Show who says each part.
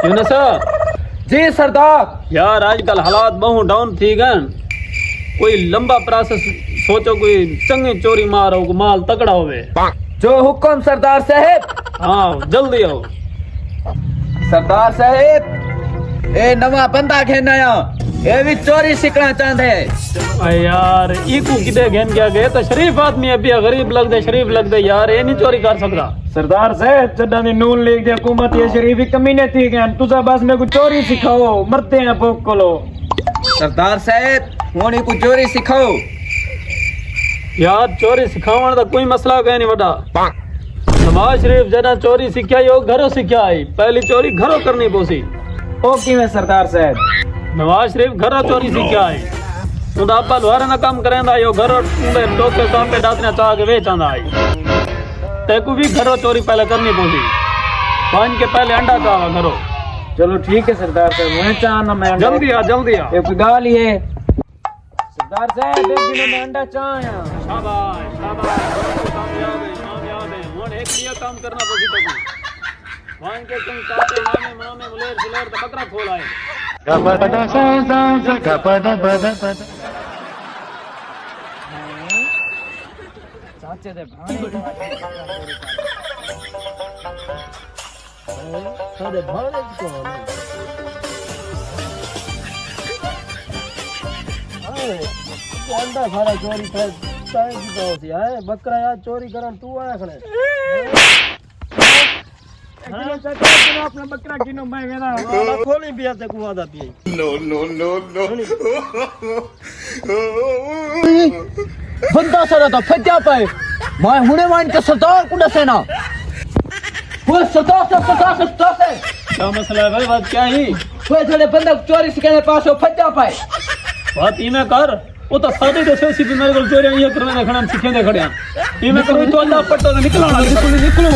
Speaker 1: यूनुस
Speaker 2: जी सरदार।
Speaker 1: यार आजकल हालात बहुत डाउन थी गए। कोई लंबा प्रोसेस सोचो, कोई चंगी चोरी मारो, माल तकड़ा होवे।
Speaker 2: जो हुक्म सरदार साहब।
Speaker 1: हाँ जल्दी आओ।
Speaker 2: सरदार साहब ए नवा बंदा घेन आया, ए भी चोरी सीखना चाहते।
Speaker 1: अरे यार इकू किते घेन क्या गए तो शरीफ आदमी है, अभी गरीब लग दे, शरीफ लग दे यार, ये नहीं चोरी कर सकता।
Speaker 3: सरदार साहब जदा ने नून लीग दी हुकूमत ये शरीफी कमीने थी गए, तुझा बस मेरे को चोरी सिखाओ, मरते हैं भूख को लो।
Speaker 2: सरदार साहब मोनी को चोरी सिखाओ।
Speaker 1: यार चोरी सिखावण तो कोई मसला कहीं नहीं बड़ा। नवाज शरीफ जना चोरी सीखा यो घरों सीखा आई, पहली चोरी घरों करनी पोसी।
Speaker 3: ओ किवें सरदार साहब?
Speaker 1: नवाज शरीफ घरों चोरी सीखा आई, तू आपा लोहारे ना काम करेंदा यो घरों टूंडे टोके कांपे डातने चाह के बेचंदा आई। तेकू भी घरों चोरी पहले करनी पोसी, पांच के पहले अंडा चावा घरों।
Speaker 3: चलो ठीक है सरदार साहब, मैं चाहना मैं
Speaker 1: जल्दी आ जल्दी आ।
Speaker 3: एक गाल ही है सरदार साहब, एक दिन में अंडा चाहया।
Speaker 1: शाबाश शाबाश, कामयाब है कामयाब है। हुन एक लिया काम करना पोसी तेकू। वान के तुम काटे मामे मामे मुलेर सुलेर तो बकरा खोल आए।
Speaker 3: चाचे दे भाई सारे भाड़े को अंडा सारा चोरी कर टाइम की तो सी है, बकरा यार चोरी करन तू आया खड़े। अपना बकरा किनो मैं मेरा खोली पिया से कुआ दा पी। नो नो नो नो
Speaker 2: बंदा सरा तो फट्या पे मैं हुने मान के सरदार को दसेना। वो सरदार से
Speaker 1: क्या मसला है भाई, बात क्या है?
Speaker 2: वो थोड़े बंदा चोरी सिखाने पास हो फट्या पे
Speaker 1: बात इमे कर, वो तो सादे दसे सी मेरे को चोरियां ये करने खड़ा सीखे दे खड़िया। इमे करो तो अल्लाह पट्टो निकलना निकलो।